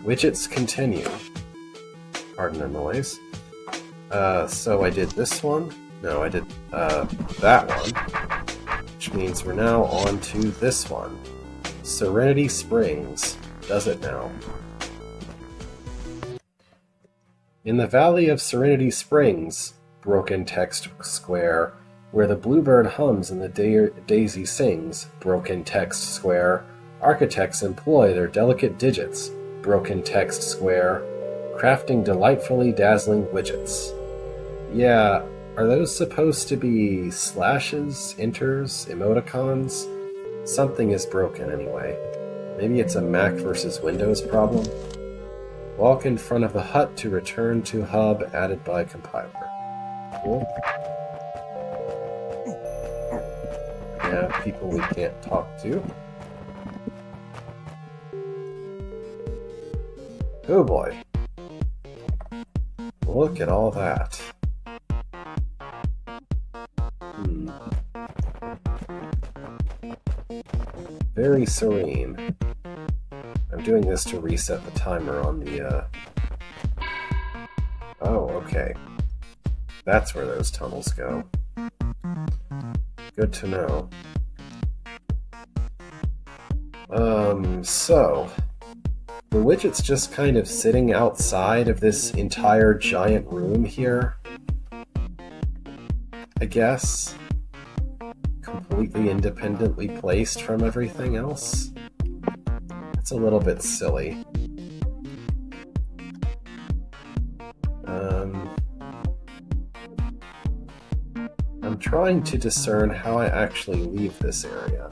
Widgets continue. Pardon the noise. So I did this one. No, I did that one. Which means we're now on to this one. Serenity Springs. Does it now. In the valley of Serenity Springs, broken text square, where the bluebird hums and the daisy sings, broken text square, architects employ their delicate digits, broken text square, crafting delightfully dazzling widgets. Yeah, are those supposed to be slashes, enters, emoticons? Something is broken anyway. Maybe it's a Mac versus Windows problem? Walk in front of the hut to return to hub added by compiler. Cool. Yeah, people we can't talk to. Oh boy. Look at all that. Very serene. I'm doing this to reset the timer on the, Oh, okay. That's where those tunnels go. Good to know. So... the widget's just kind of sitting outside of this entire giant room here. I guess. Completely independently placed from everything else. It's a little bit silly. I'm trying to discern how I actually leave this area.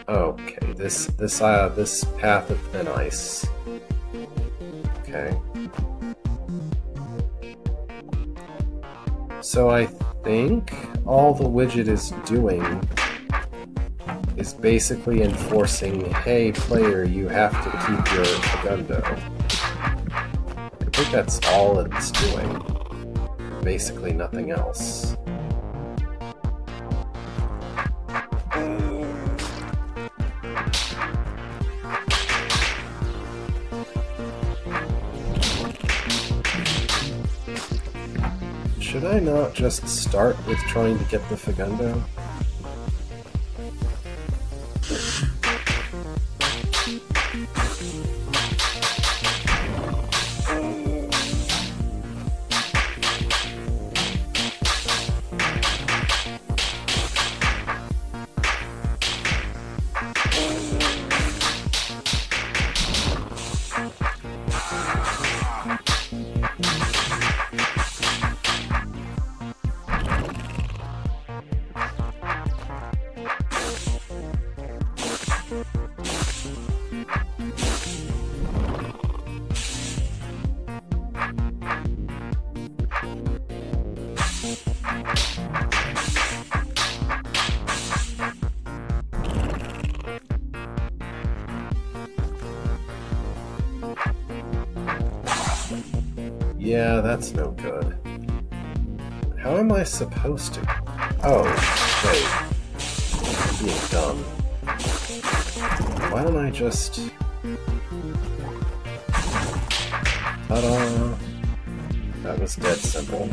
Okay, this path of thin ice. Okay. So I think all the widget is doing is basically enforcing, hey player, you have to keep your segundo. I think that's all it's doing. Basically nothing else. Should I not just start with trying to get the segundo? Yeah, that's no good. How am I supposed to? Oh, wait. I'm being dumb. Why don't I just... Ta-da! That was dead simple.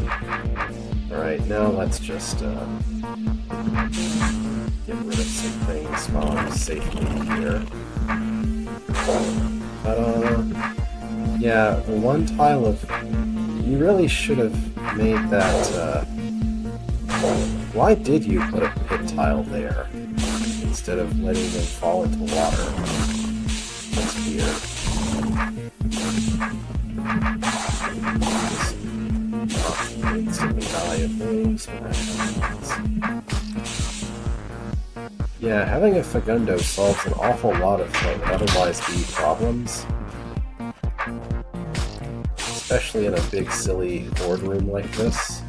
Alright, now let's just get rid of some things while I'm safely here. Ta-da! Yeah, the one tile of... You really should have made that, Why did you put a pit tile there, instead of letting them fall into water? That's weird. Just not instantly die of things when that happens. Yeah, having a segundo solves an awful lot of what would otherwise be problems. Especially in a big, silly horde room like this.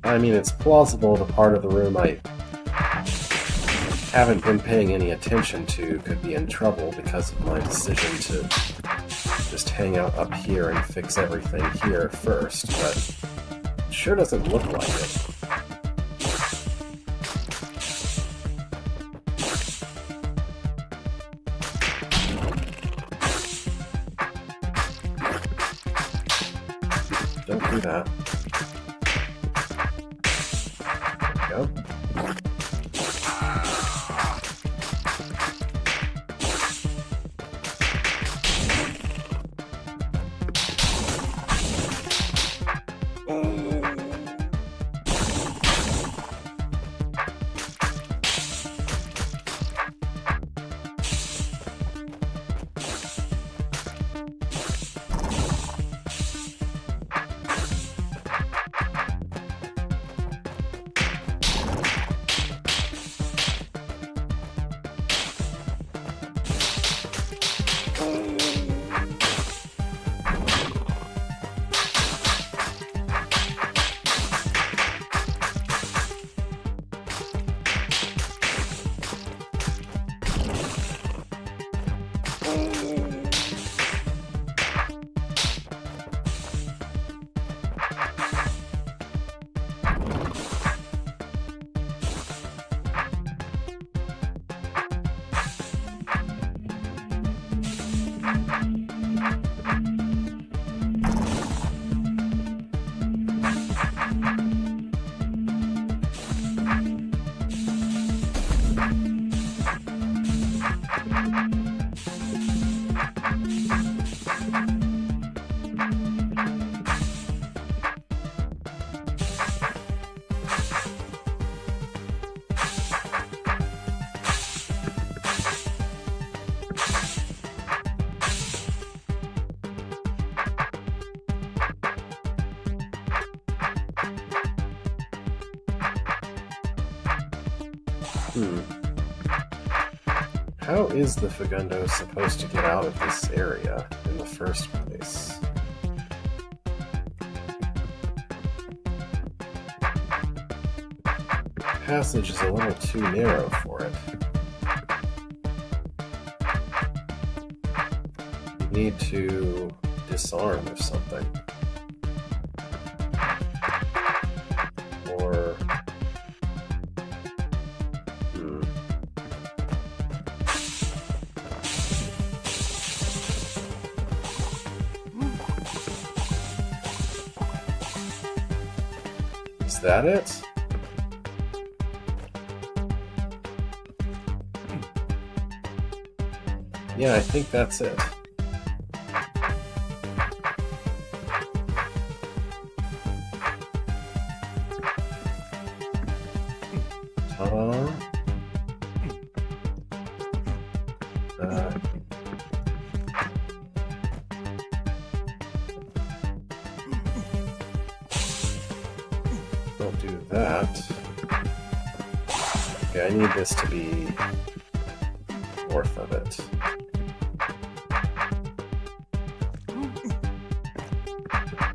I mean, it's plausible the part of the room I haven't been paying any attention to could be in trouble because of my decision to just hang out up here and fix everything here first, but it sure doesn't look like it. Don't do that. There we go. How is the Fagundo supposed to get out of this area in the first place? The passage is a little too narrow for it. You need to disarm or something. Or... Is that it? Yeah, I think that's it. Ta-da! Don't do that. Okay, I need this to be north of it.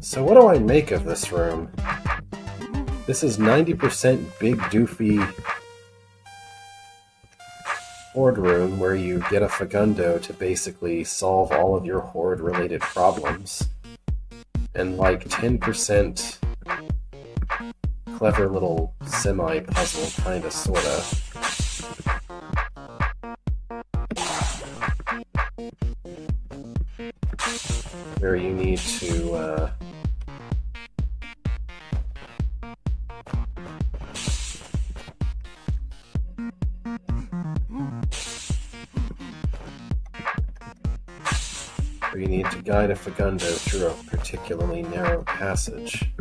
So what do I make of this room? This is 90% big doofy horde room where you get a Fagundo to basically solve all of your horde related problems. And like 10% clever little semi-puzzle, kinda, sorta. Where you need to, where you need to guide a Fagundo through a particularly narrow passage.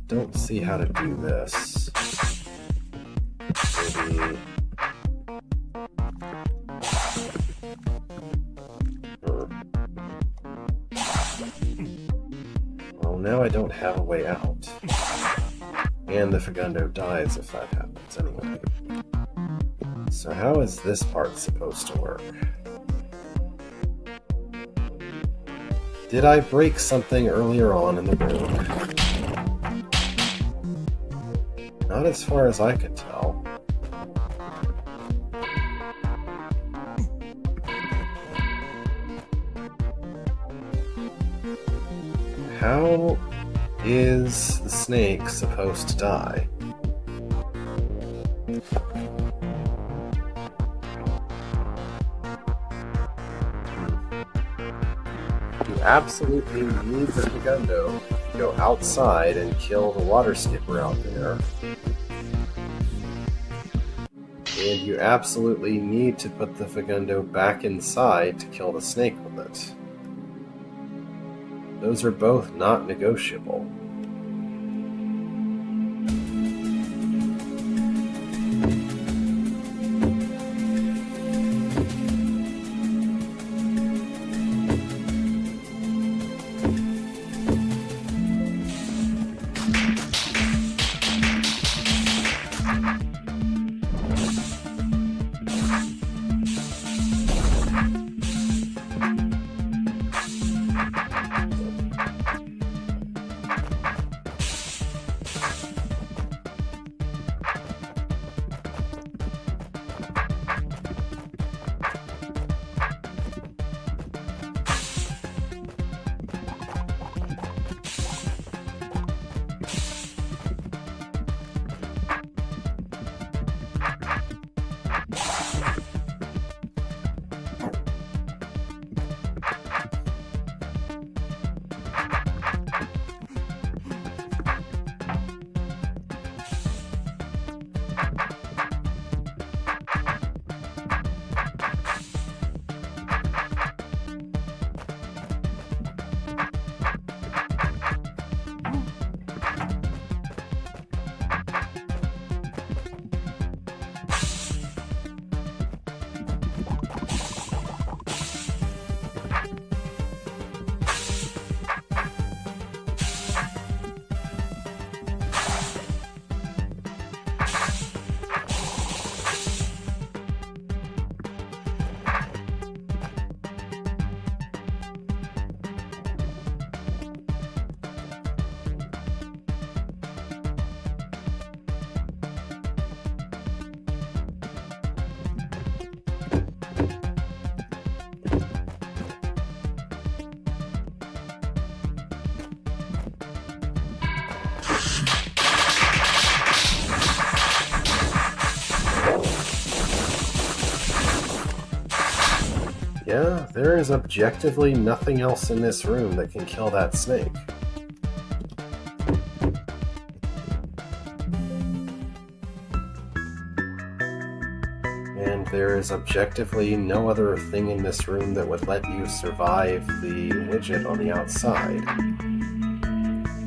Don't see how to do this. Maybe... Well, now I don't have a way out. And the Fagundo dies if that happens anyway. So how is this part supposed to work? Did I break something earlier on in the room? Not as far as I could tell. How is the snake supposed to die? You absolutely need the Fagundo to go outside and kill the water skipper out there. And you absolutely need to put the Fagundo back inside to kill the snake with it. Those are both not negotiable. Yeah, there is objectively nothing else in this room that can kill that snake. And there is objectively no other thing in this room that would let you survive the widget on the outside,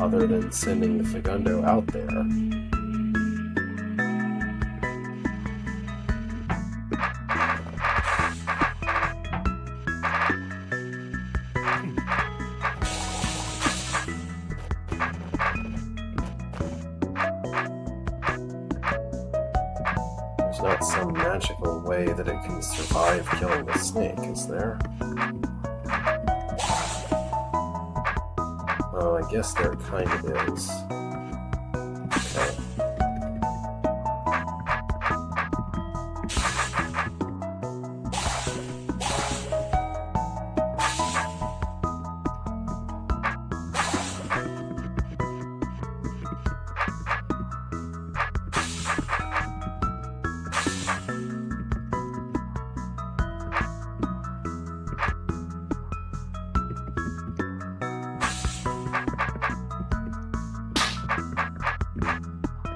other than sending the Fagundo out there. There's not some magical way that it can survive killing the snake, is there? Oh, I guess there kind of is. Okay.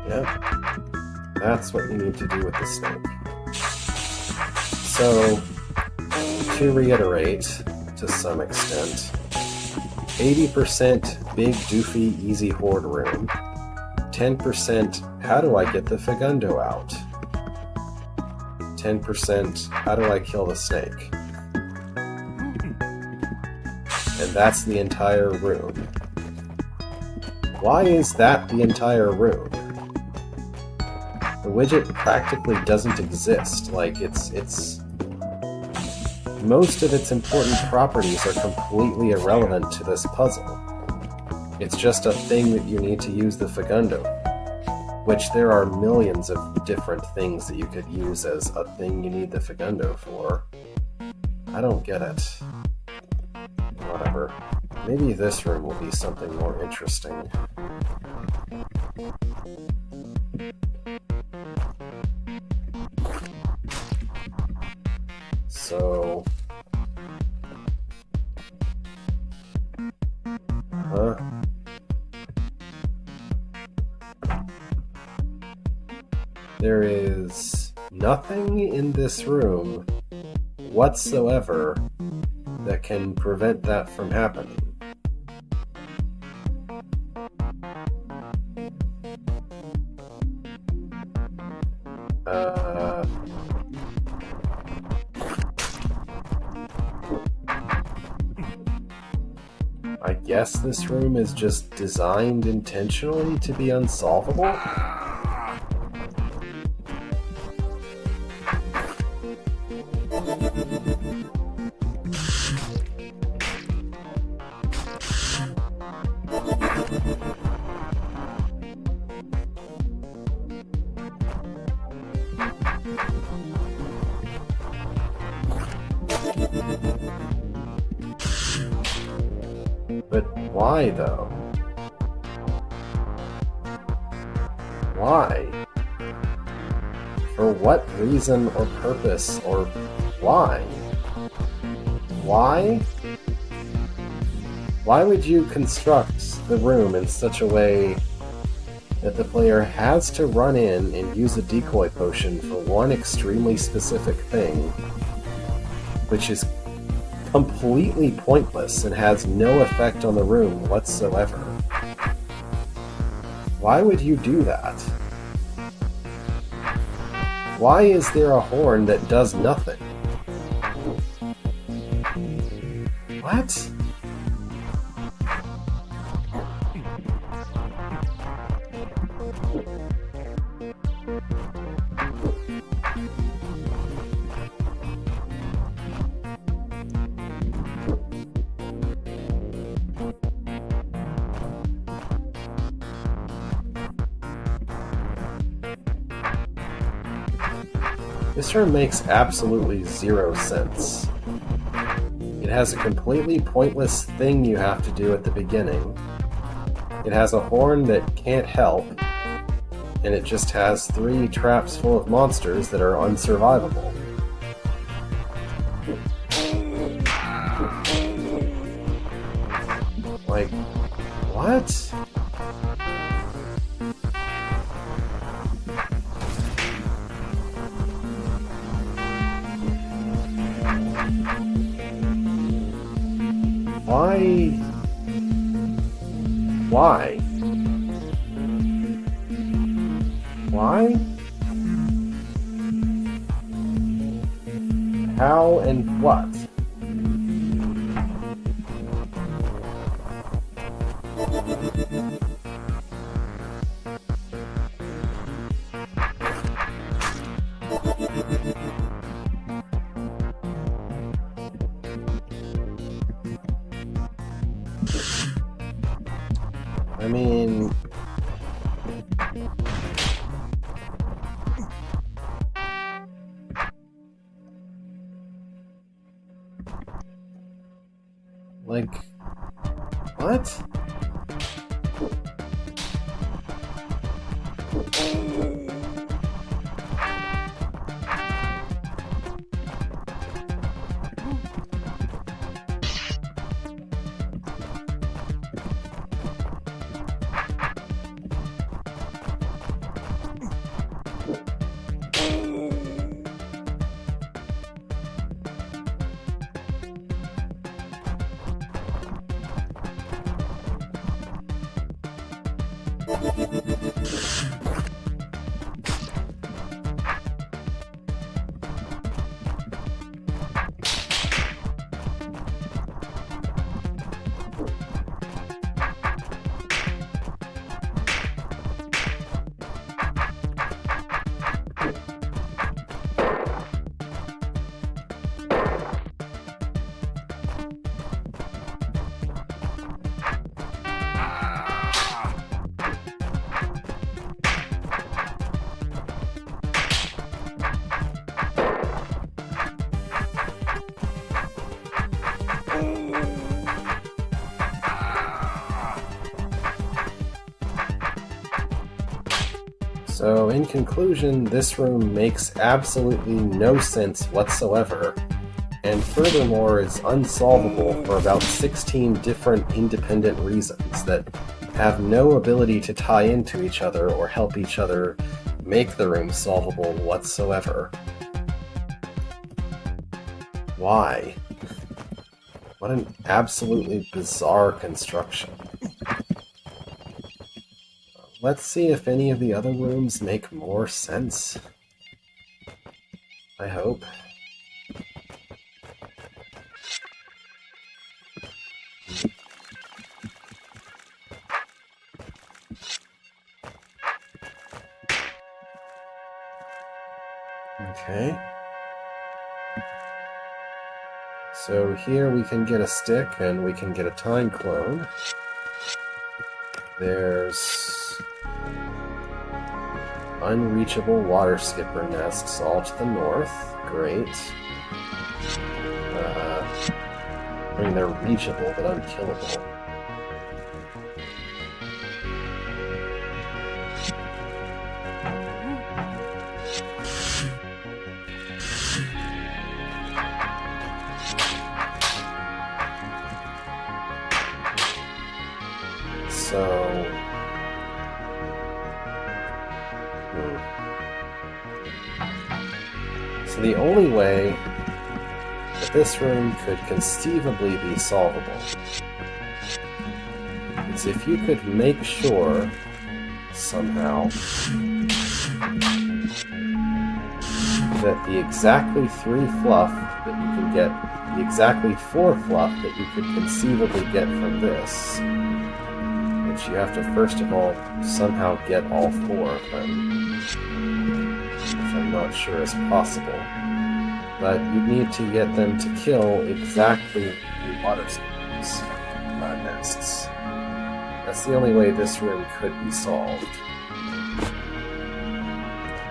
Yeah, that's what you need to do with the snake. So, to reiterate, to some extent, 80% big doofy easy horde room, 10% how do I get the Fagundo out, 10% how do I kill the snake, and that's the entire room. Why is that the entire room? The widget practically doesn't exist. Like, most of its important properties are completely irrelevant to this puzzle. It's just a thing that you need to use the Fagundo, which there are millions of different things that you could use as a thing you need the Fagundo for. I don't get it. Whatever. Maybe this room will be something more interesting. So... Huh? There is nothing in this room whatsoever that can prevent that from happening. I guess this room is just designed intentionally to be unsolvable? But why, though? Why? For what reason or purpose, or why? Why? Why would you construct the room in such a way that the player has to run in and use a decoy potion for one extremely specific thing, which is completely pointless and has no effect on the room whatsoever? Why would you do that? Why is there a horn that does nothing? What? This room makes absolutely zero sense. It has a completely pointless thing you have to do at the beginning. It has a horn that can't help, and it just has 3 traps full of monsters that are unsurvivable. Like, what? Why? Why? Why? How and what? I mean... like... what? So, in conclusion, this room makes absolutely no sense whatsoever, and furthermore is unsolvable for about 16 different independent reasons that have no ability to tie into each other or help each other make the room solvable whatsoever. Why? What an absolutely bizarre construction. Let's see if any of the other rooms make more sense. I hope. Okay. So here we can get a stick and we can get a time clone. There's unreachable water skipper nests all to the north. Great. I mean, they're reachable, but unkillable. So the only way that this room could conceivably be solvable is if you could make sure, somehow, that the exactly 3 fluff that you can get, the exactly 4 fluff that you could conceivably get from this, which you have to first of all somehow get all 4 of them, which I'm not sure is possible. But you need to get them to kill exactly the water skippers nests. That's the only way this room could be solved.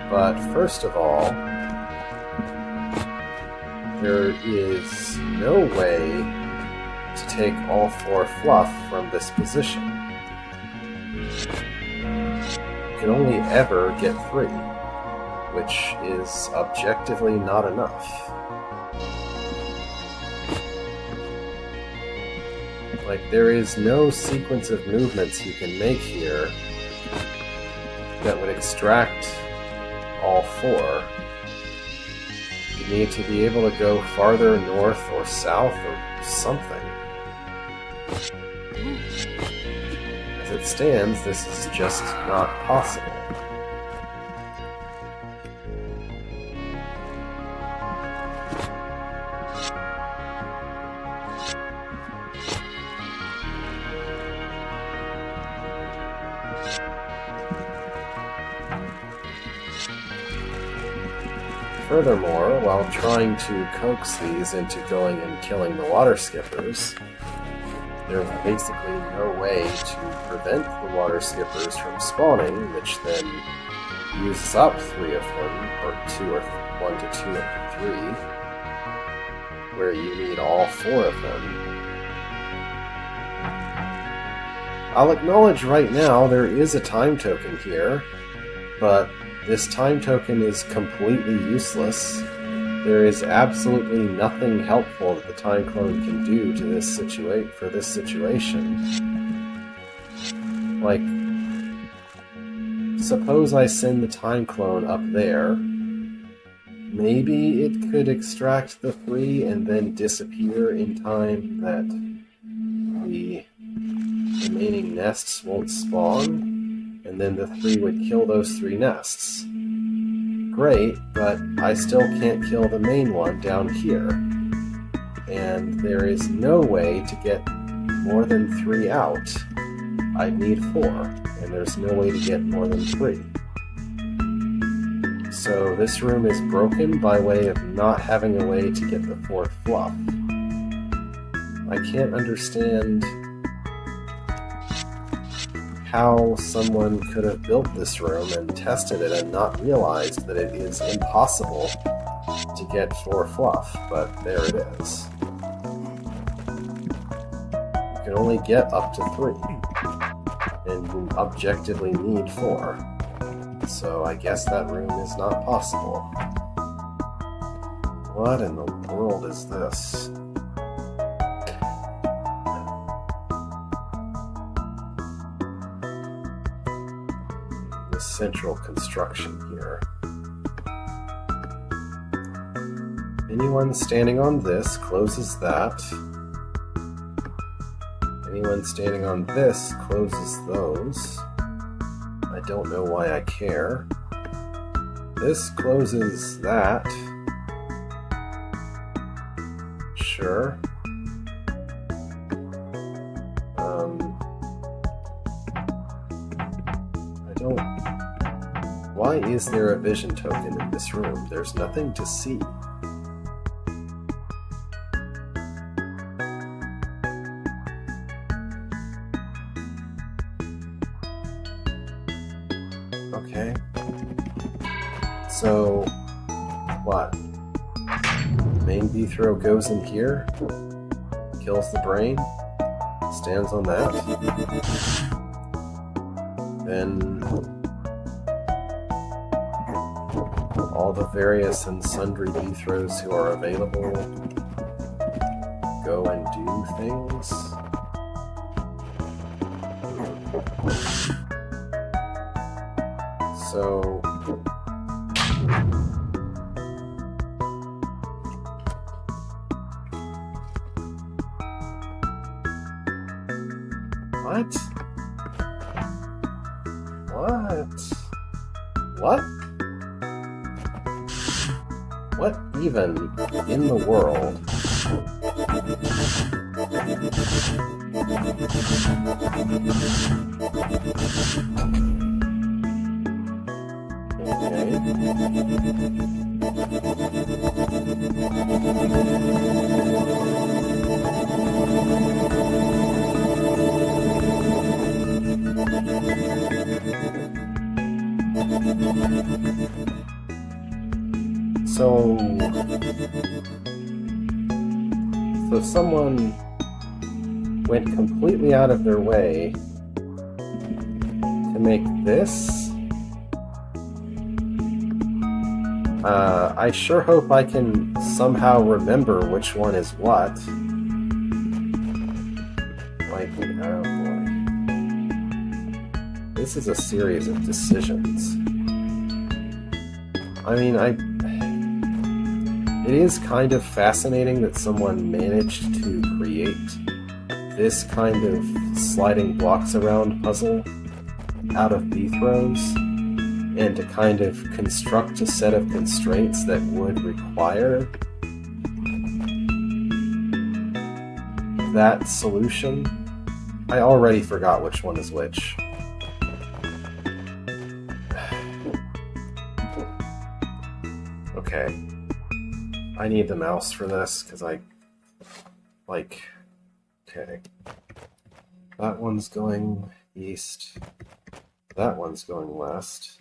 But first of all, there is no way to take all 4 fluff from this position. You can only ever get 3, which is objectively not enough. Like, there is no sequence of movements you can make here that would extract all 4. You need to be able to go farther north or south or something. As it stands, this is just not possible. Furthermore, while trying to coax these into going and killing the water skippers, there's basically no way to prevent the water skippers from spawning, which then uses up 3 of them, or 1 to 2 of the 3, where you need all 4 of them. I'll acknowledge right now there is a time token here, but this time token is completely useless. There is absolutely nothing helpful that the time clone can do to this for this situation. Like, suppose I send the time clone up there. Maybe it could extract the 3 and then disappear in time that the remaining nests won't spawn. And then the 3 would kill those 3 nests. Great, but I still can't kill the main one down here. And there is no way to get more than 3 out. I'd need 4, and there's no way to get more than 3. So this room is broken by way of not having a way to get the 4th fluff. I can't understand how someone could have built this room and tested it and not realized that it is impossible to get 4 fluff, but there it is. You can only get up to 3, and you objectively need 4. So I guess that room is not possible. What in the world is this? This central construction here. Anyone standing on this closes that. Anyone standing on this closes those. I don't know why I care. This closes that. Sure. I don't... Why is there a vision token in this room? There's nothing to see. Okay. So, what? Main B throw goes in here, kills the brain, stands on that. Then all the various and sundry B throws who are available go and do things. So what? What? What even in the world? So someone went completely out of their way to make this. I sure hope I can somehow remember which one is what. Like, oh boy. This is a series of decisions. I mean, it is kind of fascinating that someone managed to create this kind of sliding blocks around puzzle out of B throws, and to kind of construct a set of constraints that would require that solution. I already forgot which one is which. Okay. I need the mouse for this, because okay. That one's going east. That one's going west.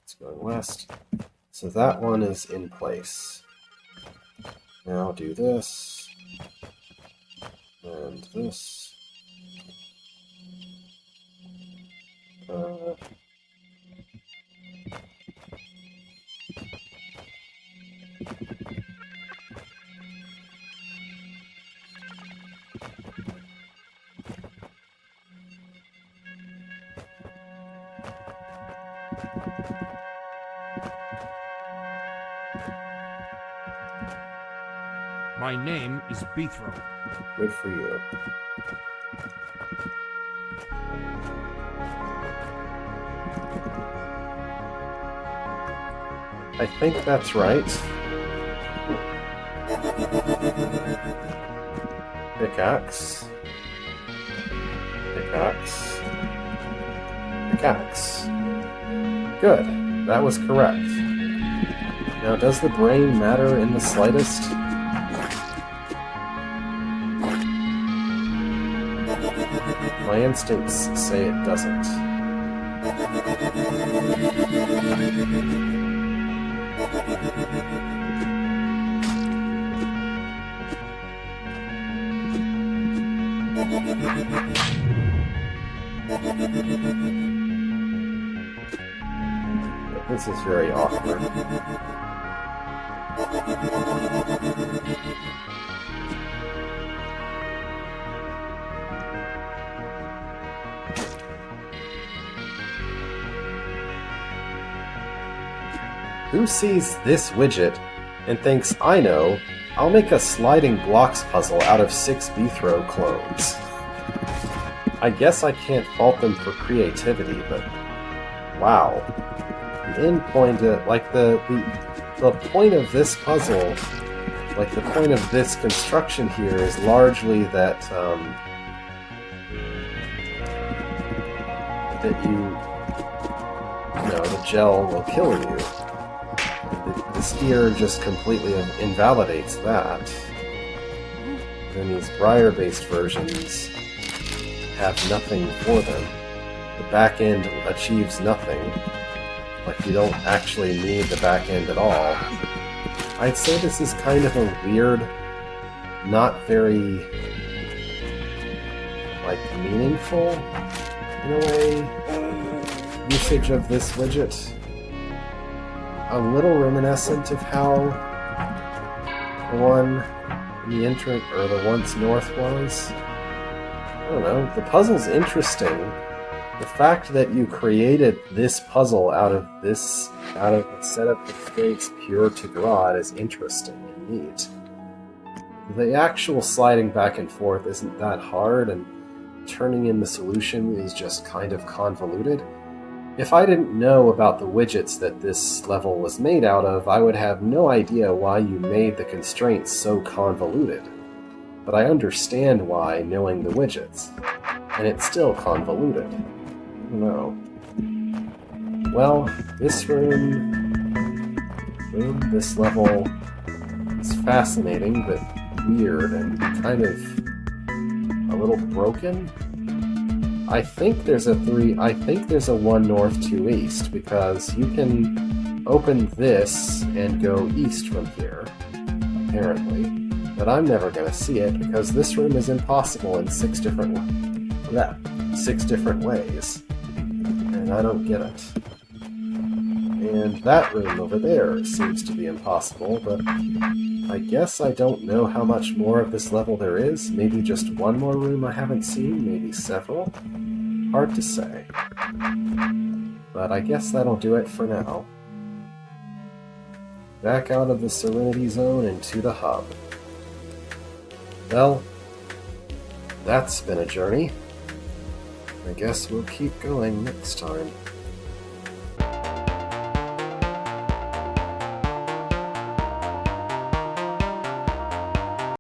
It's going west. So that one is in place. Now I'll do this. And this. My name is Beethro. Good for you. I think that's right. Pickaxe. Pickaxe. Pickaxe. Good. That was correct. Now, does the brain matter in the slightest? My instincts say it doesn't. This is very awkward. Who sees this widget and thinks, I know, I'll make a sliding blocks puzzle out of 6 Beethro clones? I guess I can't fault them for creativity, but wow. The end point, like the point of this puzzle, like the point of this construction here is largely that the gel will kill you. The spear just completely invalidates that. And these briar-based versions have nothing for them. The back end achieves nothing. Like, you don't actually need the back end at all. I'd say this is kind of a weird, not very, like, meaningful, in a way, usage of this widget. A little reminiscent of how the one in the entrant, or the once north was. I don't know, the puzzle's interesting. The fact that you created this puzzle out of a set of constraints pure to God is interesting and neat. The actual sliding back and forth isn't that hard, and turning in the solution is just kind of convoluted. If I didn't know about the widgets that this level was made out of, I would have no idea why you made the constraints so convoluted. But I understand why, knowing the widgets. And it's still convoluted. I don't know. Well, this level is fascinating, but weird and kind of a little broken. I think there's a 1 north, 2 east, because you can open this and go east from here, apparently. But I'm never going to see it, because this room is impossible in 6 different ways. And I don't get it. And that room over there seems to be impossible, but I guess I don't know how much more of this level there is. Maybe just one more room I haven't seen, maybe several. Hard to say. But I guess that'll do it for now. Back out of the Serenity Zone and to the hub. Well, that's been a journey. I guess we'll keep going next time.